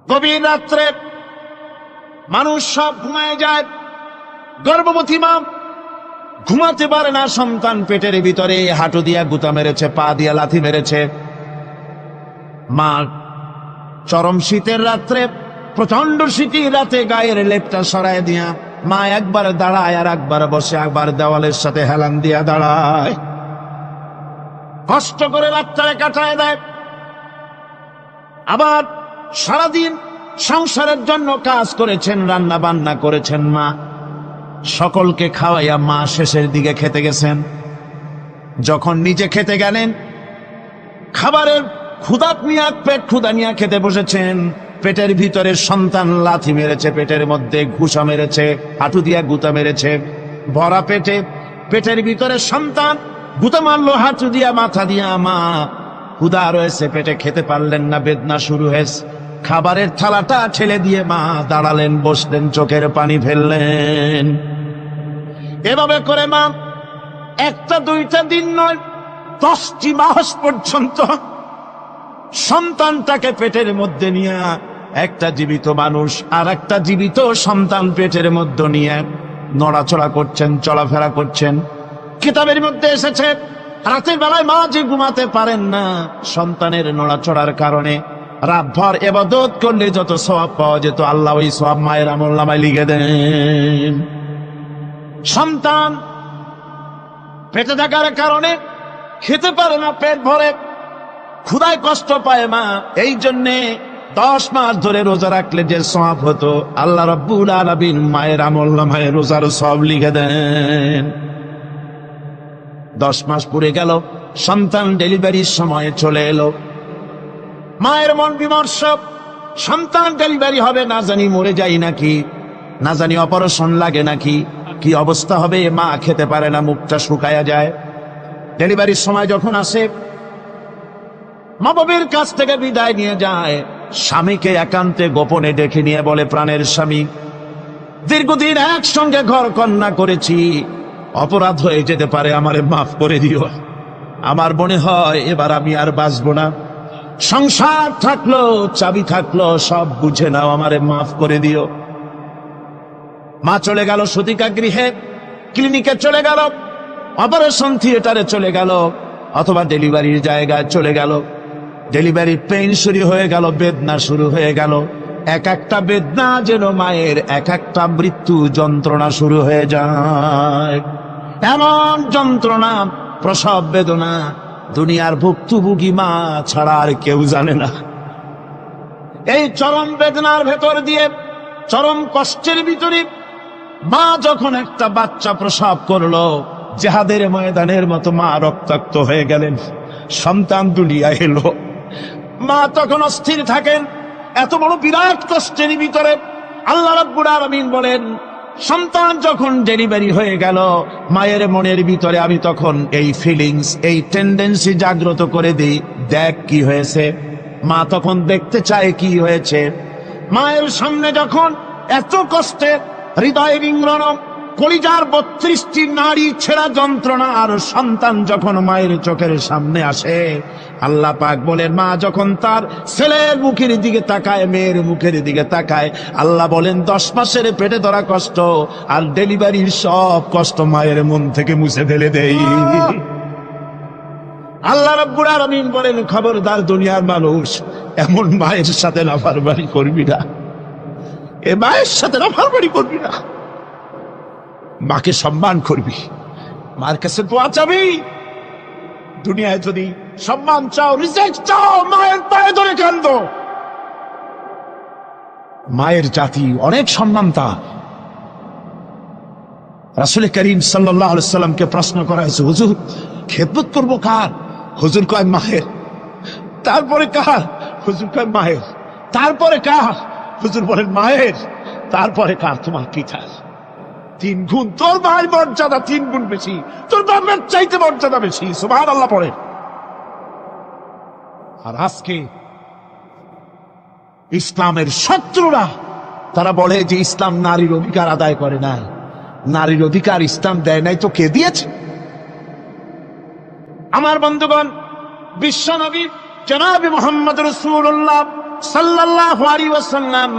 গভীর রাত্রে মানুষ সব ঘুমায় যায়, গর্ভবতী মা ঘুমাতে পারে না, সন্তান পেটের ভিতরে হাঁটু দিয়া গুতা মেরেছে, পা দিয়া লাথি মেরেছে। মা চরম শীতের রাত্রে, প্রচন্ড শীতের রাতে গায়ের লেপটা সরায় দিয়া মা একবার দাঁড়ায় আর একবার বসে, একবার দেওয়ালের সাথে হেলান দিয়া দাঁড়ায়, কষ্ট করে রাতটারে কাটায় দেয়। আবার সারাদিন সংসারের জন্য কাজ করেছেন, রান্না বান্না করেছেন মা, সকলকে খাওয়াইয়া মা শেষের দিকে খেতে গেছেন। যখন নিজে খেতে গেলেন, খাবারের ক্ষুধা নিয়ে, পেট ক্ষুধা নিয়ে খেতে বসেছেন, পেটের ভিতরে সন্তান লাথি মেরেছে, পেটের মধ্যে ঘুষা মেরেছে, হাঁটু দিয়া গুতা মেরেছে। ভরা পেটে, পেটের ভিতরে সন্তান গুতা মারলো হাঁটু দিয়া, মাথা দিয়া। মা ক্ষুধা রয়েছে, পেটে খেতে পারলেন না, বেদনা শুরু হয়েছে। খাবারের থালাটা ঠেলে দিয়ে মা দাঁড়ালেন, বসলেন, চোখের পানি ফেললেন। এভাবে করে মা একটা দুইটা দিন নয়, 10টি মাস পর্যন্ত সন্তানটাকে পেটের মধ্যে নিয়ে, একটা জীবিত মানুষ আর একটা জীবিত সন্তান পেটের মধ্যে নিয়ে নড়াচড়া করছেন, চলাফেরা করছেন। কিতাবের মধ্যে এসেছে, রাতের বেলায় মা যে ঘুমাতে পারেন না সন্তানের নড়াচড়ার কারণে, রাতভর ইবাদত করলে যত সওয়াব পাওয়া যেত, আল্লাহ ওই সওয়াব মায়ের আমলনামায় লিখে দেন। সন্তান পেটে থাকার কারণে খেতে পারে না, পেট ভরে ক্ষুধায় কষ্ট পায় মা, এই জন্যে 10 মাস ধরে রোজা রাখলে যে সওয়াব হতো, আল্লাহ রাব্বুল আলামিন মায়ের আমলনামায় রোজার সওয়াব লিখে দেন। 10 মাস পুরে গেল, সন্তান ডেলিভারির সময় চলে এলো। মায়ের মন বিমর্ষ, সন্তান ডেলিভারি হবে, না জানি মরে যাই নাকি, না জানি অপারেশন লাগে নাকি, কি অবস্থা হবে। মা খেতে পারে না, মুখটা শুকায়া যায়। ডেলিভারির সময় যখন আসে, মা বাবার কাছ থেকে বিদায় নিয়ে যায়, স্বামীকে একান্তে গোপনে ডেকে নিয়ে বলে, প্রাণের স্বামী, দীর্ঘদিন একসঙ্গে ঘর কন্যা করেছি, অপরাধ হয়ে যেতে পারে, আমারে মাফ করে দিও। আমার মনে হয় এবার আমি আর বাঁচবো না। সংসার থাকলো, চাবি থাকলো, সব বুঝে নাও, আমারে মাফ করে দিও। মা চলে গেল সতিকা গৃহে, ক্লিনিকে চলে গেল, অপারেশন থিয়েটারে চলে গেল, অথবা ডেলিভারির জায়গায় চলে গেল। ডেলিভারি পেইন শুরু হয়ে গেল, বেদনা শুরু হয়ে গেল। এক একটা বেদনা যেন মায়ের এক একটা মৃত্যু যন্ত্রণা শুরু হয়ে যায়। এমন যন্ত্রণা, প্রসব বেদনা দুনিয়ার ভুক্তভোগী মা ছাড়া আর কেউ জানে না। এই চরম বেদনার ভেতর দিয়ে, চরম কষ্টের ভিতরে মা যখন একটা বাচ্চা প্রসব করলো, জিহাদের ময়দানের মতো মা রক্তাক্ত হয়ে গেলেন, সন্তান দুনিয়ায় এলো। মা তখন অস্থির থাকেন, এত বড় বিরাট কষ্টের ভিতরে। আল্লাহ রাব্বুল আলামিন বলেন, সন্তান যখন ডেলিভারি হয়ে গেল, মায়ের মনের ভিতরে আমি তখন এই ফিলিংস, এই টেন্ডেন্সি জাগ্রত করে দিই, দেখ কি হয়েছে। মা তখন দেখতে চায় কি হয়েছে। মায়ের সামনে যখন এত কষ্টে, হৃদয় বিঙ্গড়ানো, কলিজার 32টি নাড়ি ছেঁড়া যন্ত্রণা আর সন্তান যখন মায়ের চোখের সামনে আসে, আল্লাহ পাক বলেন, মা যখন তার ছেলের মুখের দিকে তাকায়, মেয়ের মুখের দিকে তাকায়, আল্লাহ বলেন 10 মাসের পেটে ধরা কষ্ট আর ডেলিভারির সব কষ্ট মায়ের মন থেকে মুছে ফেলে দেই। আল্লাহ রাব্বুল আলামিন বলেন, খবরদার দুনিয়ার মানুষ, এমন মায়ের সাথে নাফরমানি করবি না, এ মায়ের সাথে নাফরমানি করবি না। মাকে সম্মান করবি, মার কাছে দোয়া চাবি। দুনিয়ায় যদি সম্মান চাও, রিজেক্ট চাও, মায়ের পায়ে ধরে কান্দো। মায়ের জাতি অনেক সম্মান তার। রাসূল করিম সাল্লাল্লাহু আলাইহি সাল্লামকে প্রশ্ন করা হয়েছে, হুজুর খেদমত করবো কার? হুজুর কয় মায়ের। তারপরে কার? হুজুর কয় মায়ের। তারপরে কার? হুজুর বলেন মায়ের। তারপরে কার? তোমার পিতার। 3 গুণ তোর মায়ের মর্যাদা, 3 গুণ বেশি, তোর বাপের চাইতে মর্যাদা বেশি। সুবহানাল্লাহ পড়ে। আর আজকে ইসলামের শত্রুরা তারা বলে যে ইসলাম নারীর অধিকার আদায় করে না। নারীর অধিকার ইসলাম দেয় নাই তো কে দিয়েছে? আমার বন্ধুগণ, বিশ্বনবী জনাবে মুহাম্মদ রাসূলুল্লাহ সাল্লাল্লাহু আলাইহি ওয়াসাল্লাম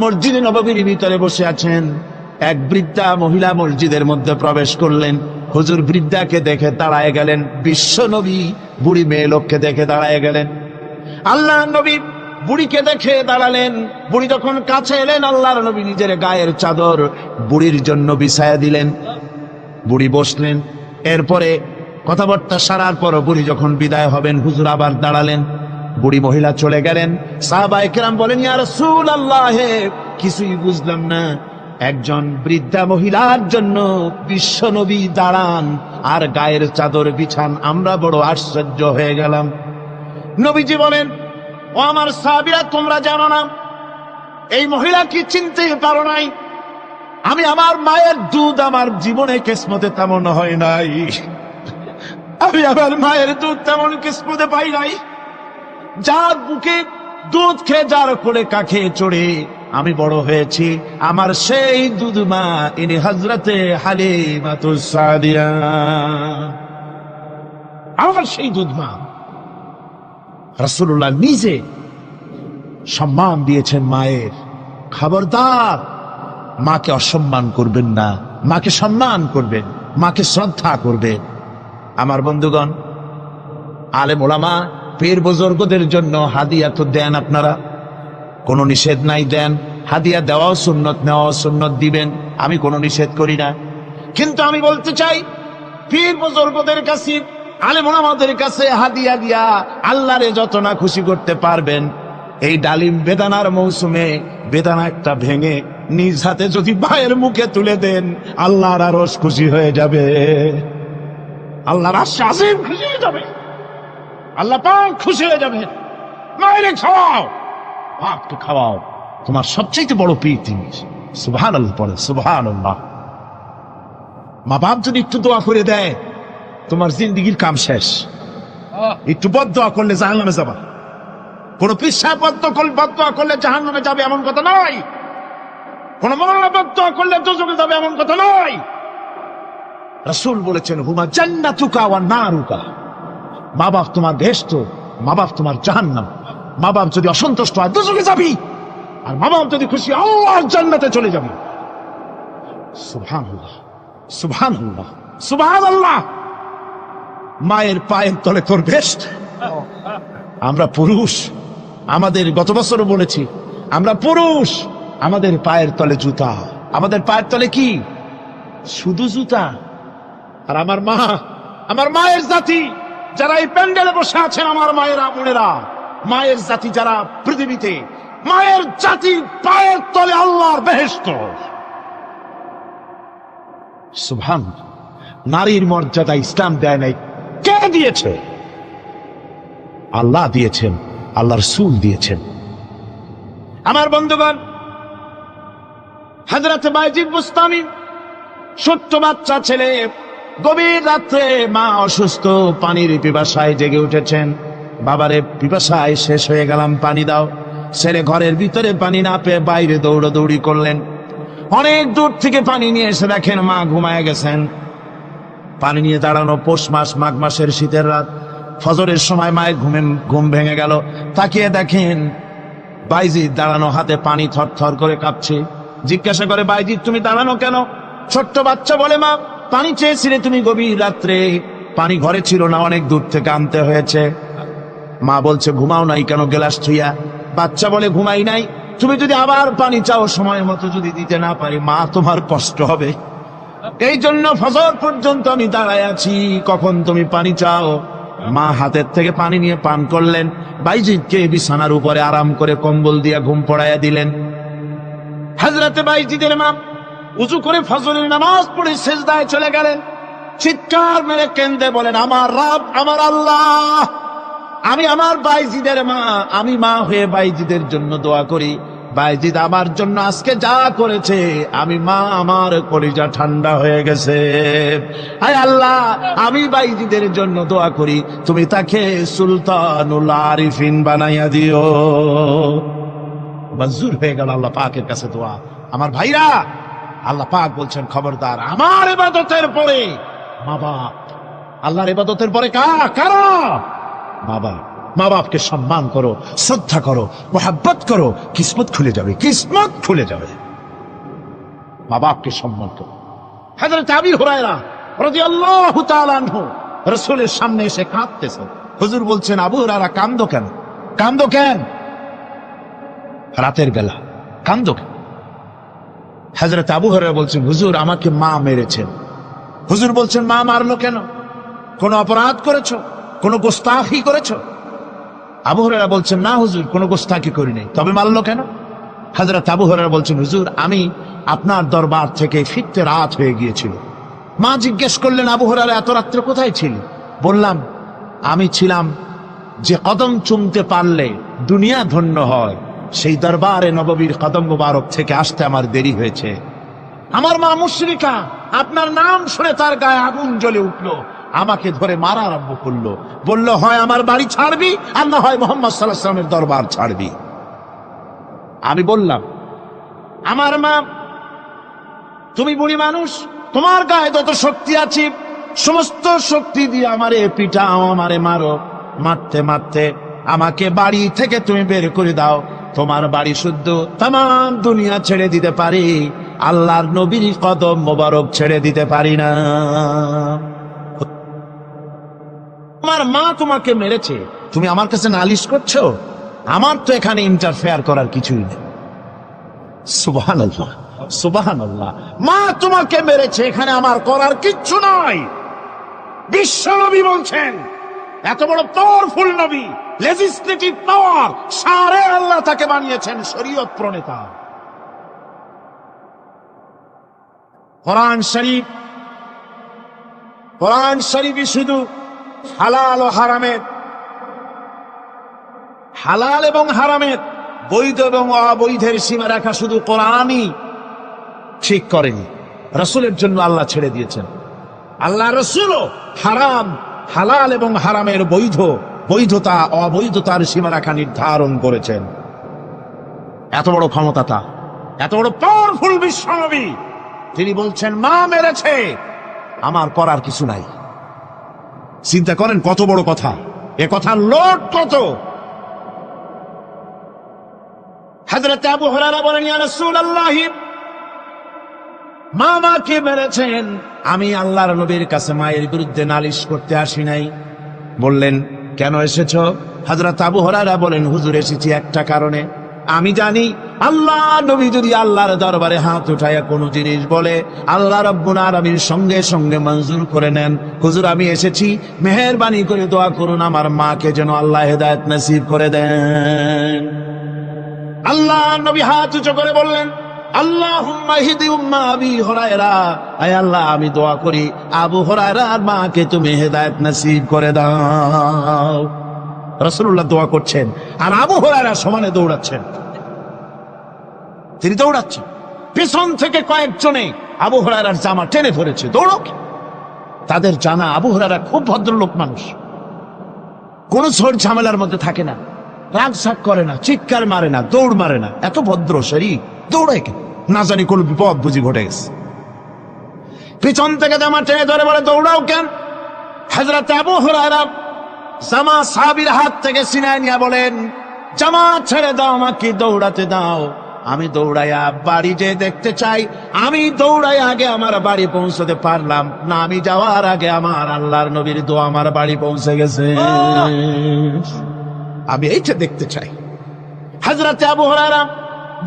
মসজিদে নববীর ভিতরে বসে আছেন। এক বৃদ্ধা মহিলা মসজিদের মধ্যে প্রবেশ করলেন। হুজুর বৃদ্ধাকে দেখে দাঁড়ায় গেলেন। বিশ্ব নবী বুড়ি মেয়ে লোককে দেখে দাঁড়ায় গেলেন। আল্লাহ নবী বুড়িকে দেখে দাঁড়ালেন। বুড়ি যখন কাছে এলেন, আল্লাহর নবী নিজের গায়ের চাদর বুড়ির জন্য বিছায়া দিলেন। বুড়ি বসলেন। এরপরে কথাবার্তা সারার পর বুড়ি যখন বিদায় হবেন, হুজুর আবার দাঁড়ালেন। বুড়ি মহিলা চলে গেলেন। সাহাবায়ে কেরাম বলেন, ইয়া রাসূলুল্লাহ, কিছুই বুঝলাম না, একজন বৃদ্ধা মহিলার জন্য বিশ্ব নবী দাঁড়ান আর গায়ের চাদর বিছান, আমরা বড় আশ্চর্য হয়ে গেলাম। নবীজি বলেন, ও আমার সাহাবীরা, তোমরা জানো না এই মহিলা কি চিনতে পারো নাই? আমি আমার মায়ের দুধ আমার জীবনে কিসমতে তেমন হয় নাই। আমি আমার মায়ের দুধ তেমন কিসমতে পাই নাই। যার বুকে দুধ খেয়ে, যার কোলে কাখে চড়ে আমি বড় হয়েছি, আমার সেই দুধ মা ইনি হযরতে হালিমাতুস সাদিয়া, আমার সেই দুধ মা। রাসূলুল্লাহ নিজে সম্মান দিয়েছেন মায়ের। খবরদার, মাকে অসম্মান করবেন না, মাকে সম্মান করবেন, মাকে শ্রদ্ধা করবেন। আমার বন্ধুগণ, আলেম ওলামা পীর বুজুর্গদের জন্য হাদিয়া তো দেন, আপনারা কোনো নিষেধ নাই, দেন। হাদিয়া দেওয়াও সুন্নত, নেওয়াও সুন্নত, দিবেন, আমি কোনো নিষেধ করি না। কিন্তু আমি বলতে চাই, পীর বুজুর্গদের কাছে, আলেম ওলামাদের কাছে হাদিয়া দিয়া আল্লাহরে যত না খুশি করতে পারবেন, এই ডালিম বেদানার মৌসুমে বেদানা একটা ভেঙে নিজ হাতে যদি ভাইয়ের মুখে তুলে দেন, আল্লাহর আরশ খুশি হয়ে যাবে, আল্লাহর আরশ আজিম খুশি হয়ে যাবে, আল্লাহ পাক খুশি হয়ে যাবে। মায়েরে খাওয়াও, বাপকে খাওয়াও, তোমার সবচেয়ে বড় পীর তিনি। সুবহানাল্লাহ পড়ে, সুবহানাল্লাহ। মা বাপ যদি একটু দোয়া করে দেয়, তোমার জিন্দেগির কাম শেষ। একটু বদদোয়া করলে জাহান্নামে যাবা। কোন পীর সাহেব বদদোয়া করলে জাহান্নামে যাবে এমন কথা নয়। কোন মাওলানা বদদোয়া করলে দোজখে যাবে এমন কথা নয়। রাসূল বলেছেন, হুমা জান্নাতুকা ওয়া নারুকা, মা বাপ তোমার বেহেশত, মা বাপ তোমার জাহান্নাম। মা বাপ যদি অসন্তুষ্ট হয়, দোজখে যাবি, আর মা বাপ যদি খুশি, আল্লাহর জান্নাতে চলে যাবি। সুবহানাল্লাহ, সুবহানাল্লাহ, সুবহানাল্লাহ। মায়ের পায়ের তলে তোর বেহেশত। আমরা পুরুষ, আমাদের গত বছরও বলেছি, আমরা পুরুষ, আমাদের পায়ের তলে জুতা। আমাদের পায়ের তলে কি? শুধু জুতা। আর আমার মা, আমার মায়ের জাতি যারা এই প্যান্ডেলে বসে আছেন, আমার মায়েরা, বোনেরা, মায়ের জাতি যারা পৃথিবীতে, মায়ের জাতি পায়ের তলে আল্লাহর বেহেশত। সুবহানাল্লাহ। নারীর মর্যাদা ইসলাম দেয় নাই, কে দিয়েছে? আল্লাহ দিয়েছেন, আল্লাহর রাসূল দিয়েছেন। আমার বন্ধুগণ, হযরত বায়জিদ বুস্তামি, ছোট্ট বাচ্চা ছেলে, গভীর রাত্রে মা অসুস্থ, পানির পিপাসায় জেগে উঠেছেন। বাবারে, পিপাসায় শেষ হয়ে গেলাম, পানি দাও। ছেলে ঘরের ভিতরে পানি না পেয়ে বাইরে দৌড়াদৌড়ি করলেন। অনেক দূর থেকে পানি নিয়ে এসে দেখেন মা ঘুমায় গেছেন। পানি নিয়ে দাঁড়ানো পৌষ মাস, মাঘ মাসের শীতের রাত, ফজরের সময় মায়ের ঘুম ভেঙে গেল। তাকিয়ে দেখেন বাইজিদ দাঁড়ানো, হাতে পানি থরথর করে কাঁপছে। জিজ্ঞাসা করে, বাইজিদ তুমি দাঁড়ানো কেন? ছোট্ট বাচ্চা বলে, মা পানি চেয়েছিলে তুমি গভীর রাত্রে, পানি ঘরে ছিল না, অনেক দূর থেকে আনতে হয়েছে। মা বলছে, ঘুমাও নাই কেন গ্লাস ছুঁয়া? বাচ্চা বলে, ঘুমাই নাই। তুমি যদি আবার পানি চাও, সময় মতো যদি দিতে না পারি, মা তোমার কষ্ট হবে। এই জন্য ফজর পর্যন্ত আমি দাঁড়ায় আছি, কখন তুমি পানি চাও। মা হাতের থেকে পানি নিয়ে পান করলেন। বাইজিদকে বিছানার উপরে আরাম করে কম্বল দিয়ে ঘুম পড়াইয়া দিলেন। হযরতে বাইজিদের মা উযু করে ফজরের নামাজ পড়ে সিজদায় চলে গেলেন। চিৎকার মেরে কেঁদে বলেন, আমার রব, আমার আল্লাহ, আমি আমার বাইজিদের মা, আমি মা হয়ে বাইজিদের জন্য দোয়া করি। বাইজিদ আমার জন্য আজকে যা করেছে, আমি মা, আমার কলিজা ঠান্ডা হয়ে গেছে। আয় আল্লাহ, আমি বাইজিদের জন্য দোয়া করি, তুমি তাকে সুলতানুল আরিফিন বানাইয়া দিও। মঞ্জুর হয়ে গেল আল্লাহ পাকের কাছে দোয়া। আমার ভাইরা, আল্লাহ পাক বলছেন, খবরদার, আমার ইবাদতের পরে মা বাপ। আল্লাহর ইবাদতের পরে কারা? মা বাপ। মা বাপকে সম্মান করো, শ্রদ্ধা করো, মোহাব্বত করো, কিসমত খুলে যাবে, কিসমত খুলে যাবে। মা বাপকে সম্মান করো। হযরত আবু হুরায়রা রাদিয়াল্লাহু তাআলা আনহু রাসূলের সামনে এসে কাঁদতেছে। হুজুর বলছেন, আবু হুরায়রা কান্দো কেন? কান্দো কেন? রাতের বেলা কান্দো কেন? হযরত আবু হুরায়রা বলছেন, হুজুর আমাকে মা মেরেছেন। হুজুর বলছেন, মা মারলো কেন? কোন অপরাধ করেছো? কোন গোস্তাখি করেছো? আবু হুরায়রা বলছেন, না হুজুর, কোন গোস্তাখি করিনি, তবে মারলো কেন? হযরত আবু হুরায়রা বলছেন, হুজুর আমি আপনার দরবার থেকে ফিরতে রাত হয়ে গিয়েছিল। মা জিজ্ঞেস করলেন, আবু হুরায়রা এত রাত্রে কোথায় ছিলি? বললাম, আমি ছিলাম যে কদম চুমতে পারলে দুনিয়া ধন্য হয়, সেই দরবারে নববীর কদম মুবারক থেকে আসতে আমার দেরি হয়েছে। আমার মা মুশরিকা, আপনার নাম শুনে তার গায়ে আগুন জ্বলে উঠলো, আমাকে ধরে মারা আরম্ভ করলো, বলল হয় আমার বাড়ি ছাড়বি আর না হয় মুহাম্মদ সাল্লাল্লাহু আলাইহি ওয়াসাল্লামের দরবার ছাড়বি। আমি বললাম, আমার মা, তুমি বুড়ি মানুষ, তোমার গায়ে যত শক্তি আছে সমস্ত শক্তি দিয়ে আমারে পিটাও, আমারে মারো, মারতে মারতে আমাকে বাড়ি থেকে তুমি বের করে দাও। তোমার বাড়ি শুদ্ধ তামাম দুনিয়া ছেড়ে দিতে পারি, আল্লাহর নবীর কদম মোবারক ছেড়ে দিতে পারি না। আমার মা তোমাকে মেরেছে, তুমি আমার কাছে নালিশ করছো? আমার তো এখানে ইন্টারফেয়ার করার কিছুই নেই। সুবহানাল্লাহ, সুবহানাল্লাহ। মা তোমাকে মেরেছে, এখানে আমার করার কিচ্ছু নাই। বিশ্ব নবী বলছেন, এত বড় পাওয়ারফুল নবী, লেজিসলেটিভ পাওয়ার, সারে আল্লাহ তাকে বানিয়েছেন শরীয়ত প্রণেতা। কোরআন শরীফ, কোরআন শরীফই শুধু হালাল ও হারামের, হালাল এবং হারামের, বৈধ এবং অবৈধের সীমা রেখা শুধু কোরআনই ঠিক করেনি, রাসূলের জন্য আল্লাহ ছেড়ে দিয়েছেন। আল্লাহ রাসূলও হারাম, হালাল এবং হারামের বৈধ, বৈধতা অবৈধতার সীমারেখা নির্ধারণ করেছেন। এত বড় ক্ষমতা তা, এত বড় পাওয়ারফুল বিশ্বনবী, তিনি বলছেন মা মেরেছে, আমার করার কিছু নাই। চিন্তা করেন কত বড় কথা, এ কথার লোড কত। হযরত আবু হুরায়রা বলেন, ইয়া রাসূলুল্লাহ, মা মাকে মেরেছেন, আমি আল্লাহর নবীর কাছে মায়ের বিরুদ্ধে নালিশ করতে আসি নাই। বললেন, কেন এসেছো? হযরত আবু হুরায়রা বলেন, হুজুর এসেছি একটা কারণে, আমি জানি আল্লাহ নবী যদি আল্লাহর দরবারে হাত উঠায়া কোনো জিনিস বলে, আল্লাহ রাব্বুল আলামিন সঙ্গে সঙ্গে মঞ্জুর করে নেন। হুজুর আমি এসেছি, মেহেরবানি করে দোয়া করুন আমার মাকে যেন আল্লাহ হেদায়েত নসিব করে দেন। আল্লাহ নবী হাত উঁচু করে বললেন, আল্লাহুম্মা হিদি উম্মা আবি হুরায়রা, আয় আল্লাহ আমি দোয়া করি আবু হুরায়রার মাকে তুমি হেদায়েত নসিব করে দাও। রাসূলুল্লাহ দোয়া করছেন আর আবু হুরায়রা সমানে দৌড়াচ্ছেন। তিনি দৌড়াচ্ছেন, পিছন থেকে কয়েকজনে আবু হুরায়রার জামা টেনে ধরেছে, দৌড়ক। তাদের জানা আবু হুরায়রা খুব ভদ্রলোক মানুষ, কোন ঝড় ঝামেলার মধ্যে থাকে না, রাগ সাগ করে না, চিৎকার মারে না, দৌড় মারে না, এত ভদ্র শরীর, দৌড়ায় কেন? না জানি কোন বিপদ বুঝি ঘটে গেছে। পিছন থেকে জামা টেনে ধরে বলে, দৌড়াও কেন? হযরত আবু হুরায়রা জামা সাহাবীর হাত থেকে ছিনায় নিয়ে বলেন, জামা ছেড়ে দাও, আমাকে দৌড়াতে দাও, আমি দৌড়াইয়া বাড়ি যে দেখতে চাই। আমি দৌড়াই আগে আমার বাড়ি পৌঁছতে পারলাম না, আমি যাওয়ার আগে আমার আল্লাহর নবীর দোয়া আমার বাড়ি পৌঁছে গেছে, আমি এইটা দেখতে চাই। হযরত আবু হুরায়রা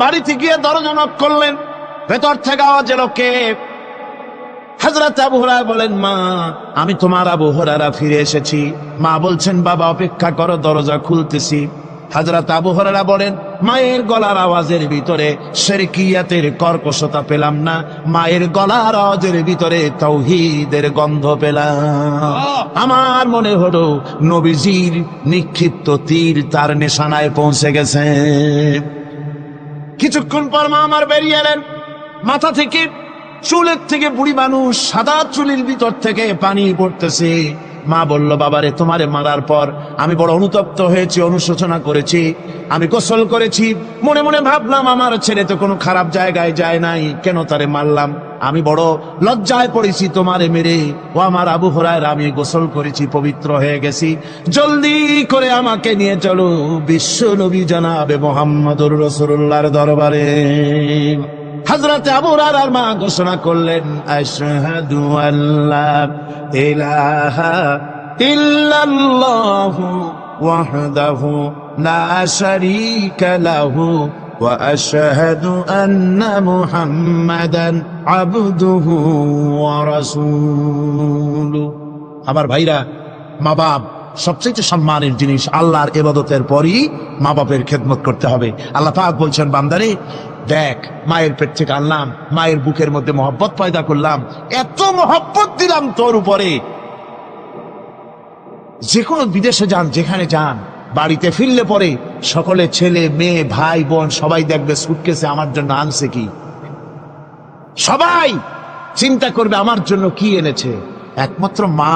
বাড়িতে গিয়ে দরজা নক করলেন, ভেতর থেকে আওয়াজ এলো, কে? হযরত আবু হুরায়রা বলেন, মা আমি তোমার আবু হুরায়রা ফিরে এসেছি। মা বলছেন, বাবা অপেক্ষা করো, দরজা খুলতেছি। হযরত আবু হুরায়রা বলেন, মায়ের গলার আওয়াজের ভিতরে শিরকিয়াতের কর্কশতা পেলাম না, মায়ের গলার আওয়াজের ভিতরে তাওহীদের গন্ধ পেলাম। আমার মনে হলো নবীজির নিক্ষিপ্ত তীর তার নিশানায় পৌঁছে গেছে। কিছুক্ষণ পর মা আমার বেরিয়ে এলেন, মাথা থেকে চুলের থেকে, বুড়ি মানুষ, সাদা চুলের ভিতর থেকে পানি পড়তেছে, মা বলল, বাবারে তোমারে মারার পর আমি বড় অনুতপ্ত হয়েছি, অনুশোচনা করেছি, আমি গোসল করেছি, মনে মনে ভাবলাম আমার ছেলে তো কোনো খারাপ জায়গায় যায় নাই, কেন তারে মারলাম, আমি বড় লজ্জায় পড়েছি তোমারে মেরে। ও আমার আবু হুরায়রা, আমি গোসল করেছি, পবিত্র হয়ে গেছি, জলদি করে আমাকে নিয়ে চলো বিশ্ব নবী জনাবে মুহাম্মদুর রাসূলুল্লাহর দরবারে। হযরতে আবু হুরায়রার মা ঘোষণা করলেন, আশহাদু আল্লা ইলাহা ইল্লাল্লাহু ওয়াহদাহু লা শারীকা লাহু ওয়া আশহাদু আন্না মুহাম্মাদান আবদুহু ওয়া রাসূলুহু। আমার ভাইরা, মা বাপ সবচেয়ে সম্মানের জিনিস। আল্লাহর ইবাদতের পরই মা বাপের খেদমত করতে হবে। আল্লাহ পাক বলছেন, বান্দারে দেখ, মায়ের পেট থেকে আনলাম, মায়ের বুকের মধ্যে মহব্বত পয়দা করলাম, এত মহব্বত দিলাম তোর উপরে, যে কোনো বিদেশে যান, যেখানে যান, বাড়িতে ফিরলে পরে সকলে, ছেলে মেয়ে ভাই বোন সবাই দেখবে সুটকেসে আমার জন্য আনছে কি, সবাই চিন্তা করবে আমার জন্য কি এনেছে। একমাত্র মা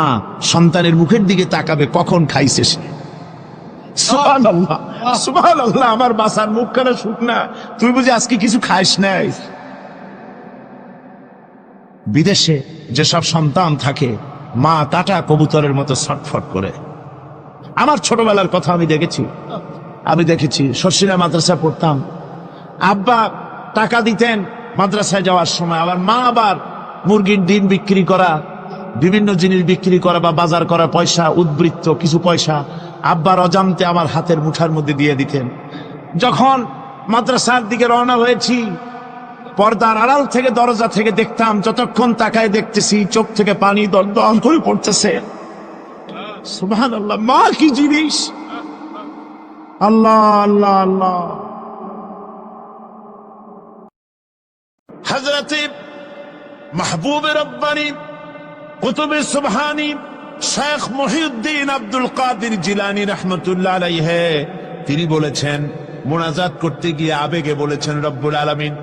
সন্তানের মুখের দিকে তাকাবে কখন খাইছে সে। সুবহানাল্লাহ, সুবহানাল্লাহ, আমার বাসার মুখখানা শুকনা, তুই বুঝি আজকে কিছু খাইস নাই। বিদেশে যেসব সন্তান থাকে, মা কাটা কবুতরের মতো ছটফট করে। আমার ছোটবেলার কথা আমি দেখেছি, শর্ষিনা মাদ্রাসা পড়তাম, আব্বা টাকা দিতেন মাদ্রাসায় যাওয়ার সময়, আবার মা আবার মুরগির ডিম বিক্রি করা, বিভিন্ন জিনিস বিক্রি করা বা বাজার করা পয়সা, উদ্বৃত্ত কিছু পয়সা আব্বার অজান্তে আমার হাতের মুঠার মধ্যে দিয়ে দিতেন। যখন মাদ্রাসার দিকে রওনা হয়েছি, পর্দার আড়াল থেকে দরজা থেকে দেখতাম, যতক্ষণ তাকায় দেখতেছি চোখ থেকে পানি দরদর করে পড়তেছে। সুবহানাল্লাহ, মা কি জিনিস! আল্লাহ আল্লাহ আল্লাহ। হযরতে মাহবুব রব্বানী কুতুবে সুবহানী শেখ মহিউদ্দিন আব্দুল কাদের জিলানী রাহমাতুল্লাহ আলাইহি, তিনি বলেছেন, মুনাজাত করতে গিয়ে আবেগে বলেছেন, রব্বুল আলামিন,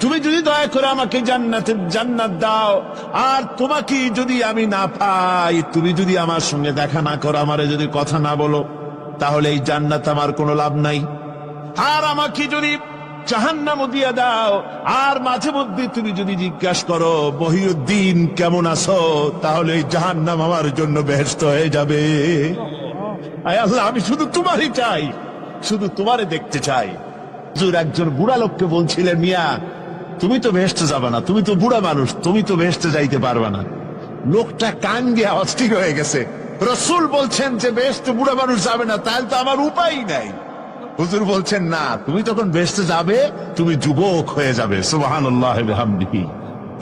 তুমি যদি দয়া করে আমাকে জান্নাত দাও, আর তোমাকে যদি আমি না পাই, তুমি যদি আমার সঙ্গে দেখা না করো, আমারে যদি কথা না বলো, তাহলে এই জান্নাত আমার কোনো লাভ নাই। আর আমাকে যদি জাহান্নামও দিয়ে দাও, আর মাঝে মধ্যে তুমি যদি জিজ্ঞাসা করো মহিউদ্দিন কেমন আছো, তাহলে এই জাহান্নাম আমার জন্য বেহেশত হয়ে যাবে। আয় আল্লাহ, আমি শুধু তোমারই চাই, শুধু তোমারে দেখতে চাই। হুজুর একজন বুড়া লোককে বলছিলেন, মিয়া তুমি তো বেহেশতে যাবে না, তুমি তো বুড়া মানুষ, তুমি তো বেহেশতে যাইতে পারবে না। লোকটা কান দিয়ে অস্থির হয়ে গেছে। রাসূল বলছেন যে বেহেশতে বুড়া মানুষ যাবে না, তাহলে তো আমার উপায় নাই। হুজুর বলছেন, না, তুমি তখন বেহেশতে যাবে, তুমি যুবক হয়ে যাবে। সুবহানাল্লাহ ওয়া বিহামদিহি।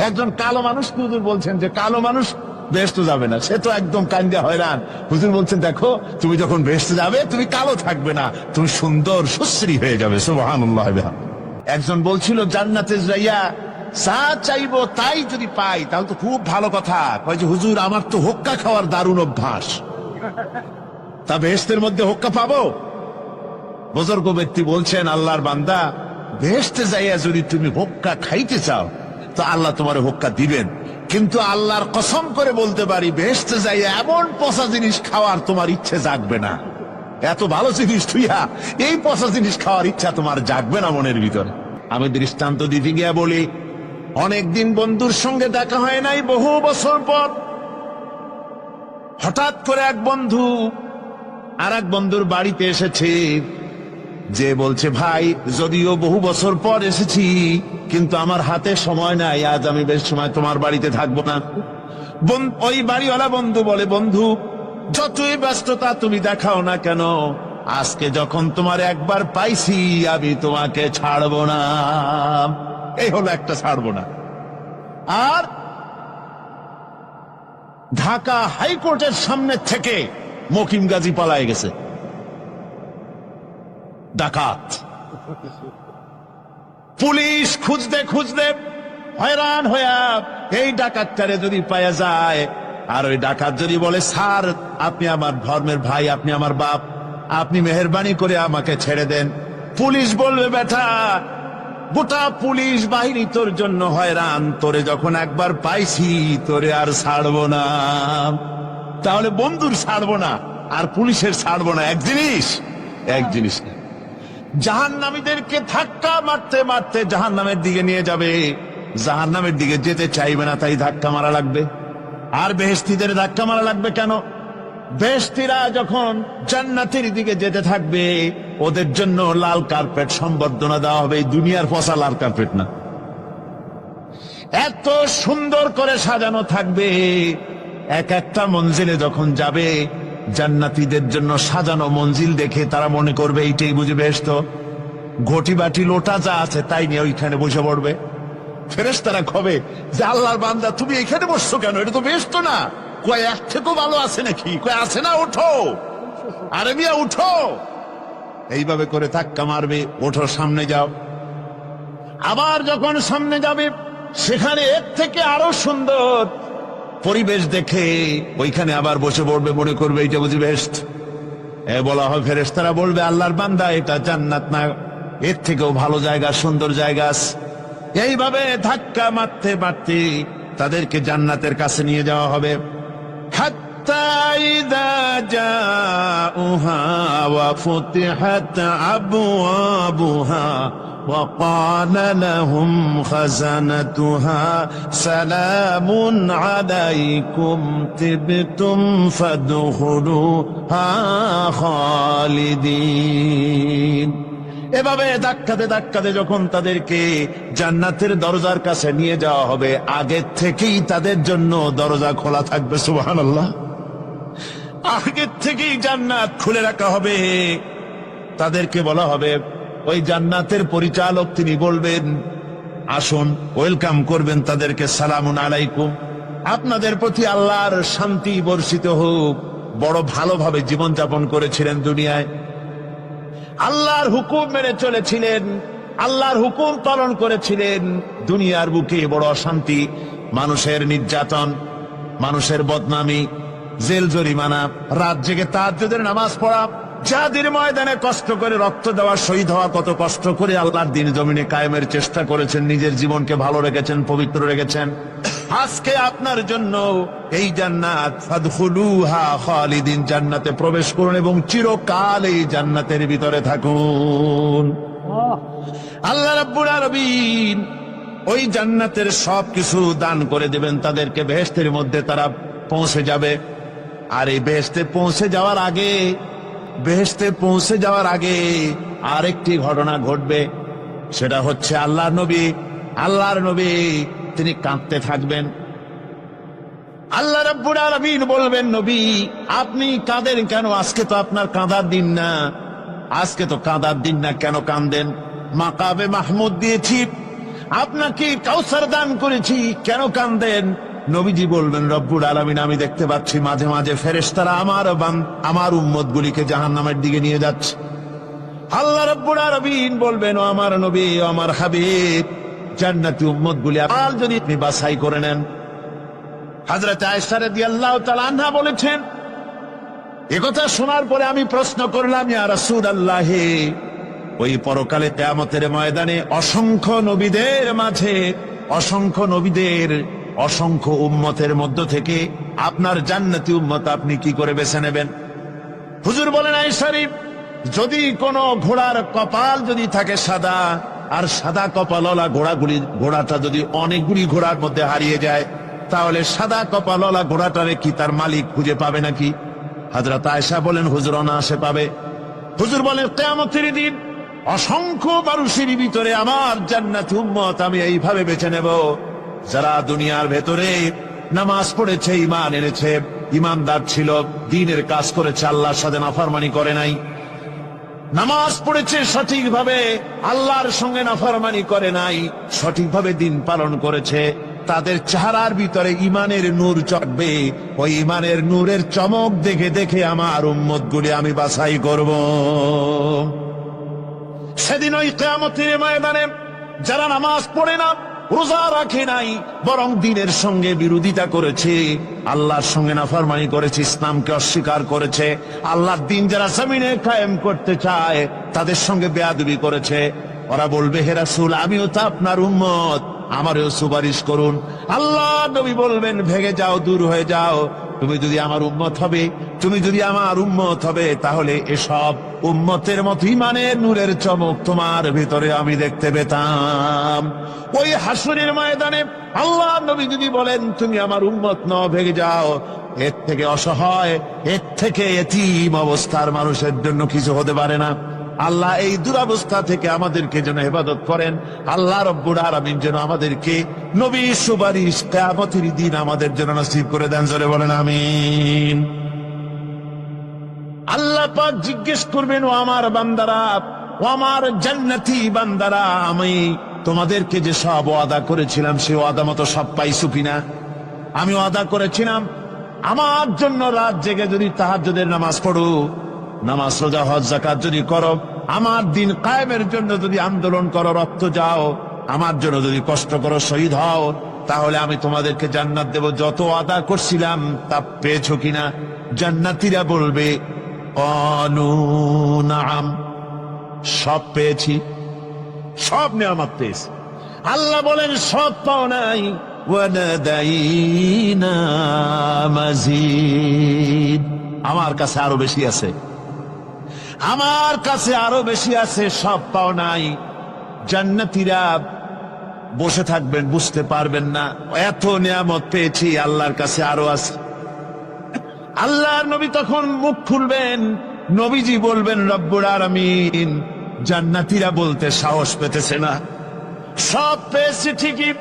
একজন কালো মানুষকে হুজুর বলছেন যে কালো মানুষ বেহেশতে যাবে না, সে তো একদম কান্দে হয়রান। হুজুর বলছেন, দেখো, তুমি যখন বেহেশতে যাবে, তুমি কালো থাকবে না, তুমি সুন্দর সুশ্রী হয়ে যাবে। সুবহানাল্লাহ ওয়া বিহামদিহি। একজন বলছিল, জান্নাতে যাইয়া যা চাইবো তাই যদি পাই তাহলে তো খুব ভালো কথা। কয় যে, হুজুর আমার তো হোক্কা খাওয়ার দারুণ অভ্যাস, তা বেহেশতের মধ্যে হোক্কা পাবো? বুজুর্গ ব্যক্তি বলছেন, আল্লাহর বান্দা, বেহেশতে যাইয়া যদি তুমি হোক্কা খাইতে চাও, তো আল্লাহ তোমার হোক্কা দিবেন, কিন্তু আল্লাহর কসম করে বলতে পারি, বেহেশতে যাইয়া এমন পচা জিনিস খাওয়ার তোমার ইচ্ছে জাগবে না। এত ভালো জিনিস থুইয়া এই পচা জিনিস খাওয়ার ইচ্ছা তোমার জাগবে না মনের ভিতরে। আমি দৃষ্টান্ত দিতে গিয়া বলি, অনেকদিন বন্ধুর সঙ্গে দেখা হয় নাই, বহু বছর পর হঠাৎ করে এক বন্ধু আর এক বন্ধুর বাড়িতে এসেছে, যে বলছে, ভাই যদিও বহু বছর পর এসেছি, কিন্তু আমার হাতে সময় নাই, আজ আমি বেশ সময় তোমার বাড়িতে থাকবো না। ওই বাড়িওয়ালা বন্ধু বলে, বন্ধু যতই ব্যস্ততা তুমি দেখাও না কেন, আজকে যখন তোমার একবার পাইছি, আমি তোমাকে ছাড়বো না। এই হলো একটা ছাড়বো না। আর ঢাকা হাইকোর্টের সামনে থেকে মকিম গাজী পালায় গেছে, ডাকাত। পুলিশ খুঁজতে খুঁজতে হয়রান হইয়া এই ডাকাতটারে যদি পাওয়া যায়, আর ওই ডাকাত যদি বলে, স্যার আপনি আমার ধর্মের ভাই, আপনি আমার বাপ, আপনি মেহেরবানি করে আমাকে ছেড়ে দেন, পুলিশ বলবে, বেটা গোটা পুলিশ বাহিনী তোর জন্য হয়রান, তোরে যখন একবার পাইছি তোরে আর ছাড়বো না। তাহলে বন্ধুর ছাড়বো না আর পুলিশের ছাড়বো না এক জিনিস, এক জিনিস না। জাহান্নামীদেরকে ধাক্কা মারতে মারতে জাহান্নামের দিকে নিয়ে যাবে, জাহান্নামের দিকে যেতে চাইবে না, তাই ধাক্কা মারা লাগবে। আর বেহেশতীদের ধাক্কা মারা লাগবে কেন? বেহেশতীরা যখন জান্নাতের দিকে যেতে থাকবে ওদের জন্য লাল কার্পেট সম্বর্ধনা দেওয়া হবে, এই দুনিয়ার পচা লাল কার্পেট না, এত সুন্দর করে সাজানো থাকবে। এক একটা মঞ্জিলে যখন যাবে জান্নাতীদের জন্য সাজানো মঞ্জিল দেখে তারা মনে করবে এইটাই বুঝে বেহেশত। ঘটি বাটি লোটা যা আছে তাই নিয়ে ওইখানে বসে পড়বে। ফেরেশতারা কবে যে আল্লাহর বান্দা তুমি এখানে বসছো কেন, এটা তো বেহেশত না। কয় এক থেকেও ভালো আছে নাকি? কয় আছে না, ওঠো আরে মিয়া উঠো। এইভাবে করে ধাক্কা মারবে, ওঠো সামনে যাও। আবার যখন সামনে যাবে সেখানে এর থেকে আরো সুন্দর পরিবেশ দেখে ওইখানে আবার বসে পড়বে, মনে করবে এইটা বুঝি বেহেশত। বলা হয় ফেরেশতারা বলবে আল্লাহর বান্দা এটা জান্নাত না, এর থেকেও ভালো জায়গা, সুন্দর জায়গা আছে। এইভাবে ধাক্কা মারতে মারতে তাদেরকে জান্নাতের কাছে নিয়ে যাওয়া হবে। হাত্তা ইযা জাউহা ওয়া ফুতিহাত আবওয়াবুহা ওয়া ক্বালা লাহুম খাযানাতুহা সালামুন আলাইকুম তিবতুম ফাদখুলুহা খালিদিন। এভাবে ধাক্কাতে ধাক্কাতে যখন তাদেরকে জান্নাতের দরজার কাছে নিয়ে যাওয়া হবে আগের থেকেই তাদের জন্য দরজা খোলা থাকবে। সুবহানাল্লাহ, আগের থেকেই জান্নাত খুলে রাখা হবে। তাদেরকে বলা হবে, ওই জান্নাতের পরিচালক তিনি বলবেন আসুন, ওয়েলকাম করবেন তাদেরকে, সালামুন আলাইকুম, আপনাদের প্রতি আল্লাহর শান্তি বর্ষিত হোক। বড় ভালোভাবে জীবনযাপন করেছিলেন দুনিয়ায়, আল্লাহর হুকুম মেনে চলেছিলেন, আল্লাহর হুকুম পালন করেছিলেন। দুনিয়ার বুকে বড় অশান্তি, মানুষের নির্যাতন, মানুষের বদনামি, জেল জরিমানা, রাত জেগে তাহাজ্জুদের নামাজ পড়া, যাদের ময়দানে কষ্ট করে রক্ত দেওয়া, শহীদ হওয়া, কত কষ্ট করে আল্লাহর দ্বীন জমিনে কায়েমের চেষ্টা করেছেন, নিজের জীবনকে ভালো রেখেছেন, পবিত্র রেখেছেন। আজকে আপনার জন্য এই জান্নাত, ফাদখুলুহা খালিদিন, জান্নাতে প্রবেশ করুন এবং চিরকাল এই জান্নাতের ভিতরে থাকুন। আল্লাহ রাব্বুল আলামিন ওই জান্নাতের সবকিছু দান করে দেবেন তাদেরকে, বেহেশতের মধ্যে তারা পৌঁছে যাবে। আর এই বেহেশতে পৌঁছে যাওয়ার আগে, বেহেশতে পৌঁছে যাওয়ার আগে আরেকটি ঘটনা ঘটবে। সেটা হচ্ছে আল্লাহর নবী তিনি কাঁদতে থাকবেন। আল্লাহ রাব্বুল আলামিন বলবেন, নবী আপনি কাঁদেন কেন? আজকে তো আপনার কাঁদার দিন না, আজকে তো কাঁদার দিন না, কেন কাঁদেন? মাকামে মাহমুদ দিয়েছি, আপনাকে কাউসার দান করেছি, কেন কাঁদেন? নবীজি বলবেন, রব্বুল আলামিন আমি দেখতে পাচ্ছি মাঝে মাঝে ফেরেশতারা আমার উম্মতগুলিকে জাহান্নামের দিকে নিয়ে যাচ্ছে। আল্লাহ রাব্বুল আলামিন বলবেন, ও আমার নবী, ও আমার হাবিব, জান্নাতি উম্মতগুলি আর যদি আপনি বাছাই করে নেন। হযরত আয়েশা রাদিয়াল্লাহু তাআলা আনহা বলেছেন, একথা শোনার পরে আমি প্রশ্ন করলাম, ইয়া রাসূলুল্লাহ, ওই পরকালে কিয়ামতের ময়দানে অসংখ্য নবীদের মাঝে, অসংখ্য নবীদের অসংখ্য উম্মতের মধ্য থেকে আপনার জান্নাতি উম্মত আপনি কি করে বেছে নেবেন? হুজুর বলেন, আয়েশা রে, যদি কোনো ঘোড়ার কপাল যদি থাকে সাদা, আর সাদা কপালওয়ালা ঘোড়াটা যদি অনেকগুলি ঘোড়ার মধ্যে হারিয়ে যায়, তাহলে সাদা কপালওয়ালা ঘোড়াটারে কি তার মালিক খুঁজে পাবে নাকি? হযরত আয়েশা বলেন, হুজুর অনায়াসে পাবে। হুজুর বলেন, কিয়ামতের দিন অসংখ্য মানুষের ভিতরে আমার জান্নাতি উম্মত আমি এইভাবে বেছে নেব, যারা দুনিয়ার ভেতরে নামাজ পড়েছে, ঈমান এনেছে, ঈমানদার ছিল, দ্বীনের কাজ করেছে, আল্লাহর সাথে নাফরমানি করে নাই, নামাজ পড়েছে সঠিকভাবে, আল্লাহর সঙ্গে নাফরমানি করে নাই, সঠিকভাবে দ্বীন পালন করেছে, তাদের চেহারার ভিতরে ঈমানের নূর চড়বে। ওই ঈমানের নূরের চমক দেখে দেখে আমার উম্মতগুলি আমি বাছাই করব। সেদিন ওই কিয়ামতের ময়দানে যারা নামাজ পড়ে না, রোজা রাখে নাই, বরং দ্বীনের সঙ্গে বিরোধিতা করেছে, আল্লাহর সঙ্গে নাফরমানি করেছে, ইসলামকে অস্বীকার করেছে, আল্লাহর দ্বীন যারা জমিনে কায়েম করতে চায় তাদের সঙ্গে বেয়াদবি করেছে, ওরা বলবে, হে রাসূল, আমিও তো আপনার উম্মত, আমারও সুপারিশ করুন। আল্লাহ নবী বলবেন, ভেগে যাও, দূর হয়ে যাও। তুমি যদি আমার উম্মত হবে, তাহলে এসব উম্মতের মতো ইমানের নূরের চমক তোমার ভিতরে আমি দেখতে পেতাম। ওই হাসরের ময়দানে আল্লাহ নবী যদি বলেন, তুমি আমার উম্মত নও, ভেগে যাও, এর থেকে অসহায়, এর থেকে এতিম অবস্থার মানুষের জন্য কিছু হতে পারে না। আল্লাহ এই দুরবস্থা থেকে আমাদেরকে যেন হেফাজত করেন। আল্লাহ রব্বুল আলামিন যেন আমাদেরকে নবীর সুপারিশ কিয়ামতের দিন আমাদের জন্য নসিব করে দেন। জোরে বলেন আমিন। আল্লাহ পাক জিজ্ঞেস করবেন, ও আমার বান্দারা, ও আমার জান্নাতি বান্দারা, আমি তোমাদেরকে যে সব ওয়াদা করেছিলাম সে ওয়াদা মতো সব পাইছো কিনা? আমি ওয়াদা করেছিলাম আমার জন্য রাত জেগে যদি তাহাজ্জুদের নামাজ পড়ো, নামাজ, রোজা, হজ, যাকাত যদি করো, আমার দিন কায়েমের জন্য যদি আন্দোলন করো, রক্ত যাও, আমার জন্য যদি কষ্ট করো, শহীদ হও, তাহলে আমি তোমাদেরকে জান্নাত দেব। যত ওয়াদা করছিলাম তা পেয়েছো কিনা? জান্নাতীরা বলবে, ক্বালু নাআম, সব পেয়েছি, সব নেয়ামত পেয়েছি। আল্লাহ বলেন, সব পাও নাই, ওয়ালাদাইনা মাজিদ, আমার কাছে আরো বেশি আছে, আমার কাছে আরো বেশি আছে, সব পাও নাই। জান্নাতীরা বসে থাকবেন, বুঝতে পারবেন না, এত নিয়ামত পেয়েছি, আল্লাহর কাছে আরো আছে। আল্লাহর নবী তখন মুখ খুলবেন, নবীজি বলবেন, রব্বুল আলামিন, জান্নাতীরা বলতে সাহস পেতেছে না, সব পেয়েছি ঠিকই,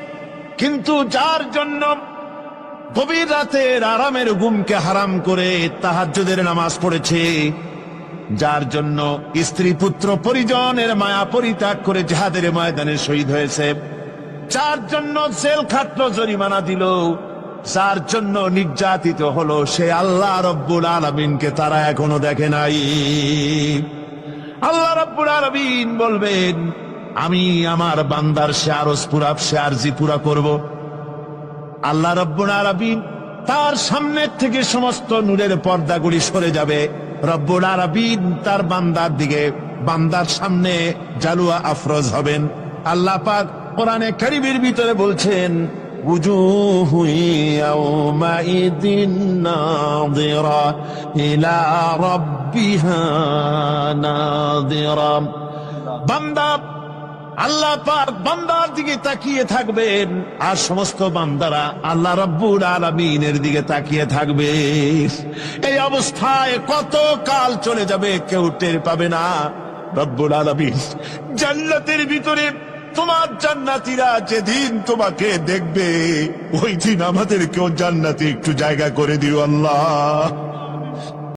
কিন্তু যার জন্য গভীর রাতের আরামের ঘুমকে হারাম করে তাহাজ্জুদের নামাজ পড়েছে, যার জন্য স্ত্রী পুত্র পরিজনের মায়া পরিত্যাগ করে জিহাদের ময়দানে শহীদ হয়েছে, যার জন্য জেল খাটলো, জরিমানা দিল, যার জন্য নির্যাতিত হলো, সে আল্লাহ রব্বুল আলামিনকে তারা এখনো দেখে নাই। আল্লাহ রব্বুল আলামিন বলবেন, আমি আমার বান্দার সে আরজ পুরা, সে আরজি পুরা করব। আল্লাহ রব্বুল আলামিন তার সামনের থেকে সমস্ত নূরের পর্দাগুলি সরে যাবে। রব্বুল আলামিন তার বান্দার দিকে, বান্দার সামনে জালুয়া আফরোজ হবেন। আল্লাহ পাক কোরআনে কারীমের ভিতরে বলছেন, উজুহু ইয়াওমাইদিন নাযিরা ইলা রাব্বিহা নাযিরা। বান্দা, আল্লাহ পাক বান্দার দিকে তাকিয়ে থাকবেন, আর সমস্ত বান্দারা আল্লাহ রাব্বুল আলামিনের দিকে তাকিয়ে থাকবে। এই অবস্থায় কত কাল চলে যাবে কেউ টের পাবে না। রব্বুল আলামিন জান্নাতের ভিতরে তোমার জান্নাতীরা যেদিন তোমাকে দেখবে, ওই দিন আমাদেরকেও জান্নাতে একটু জায়গা করে দিও আল্লাহ।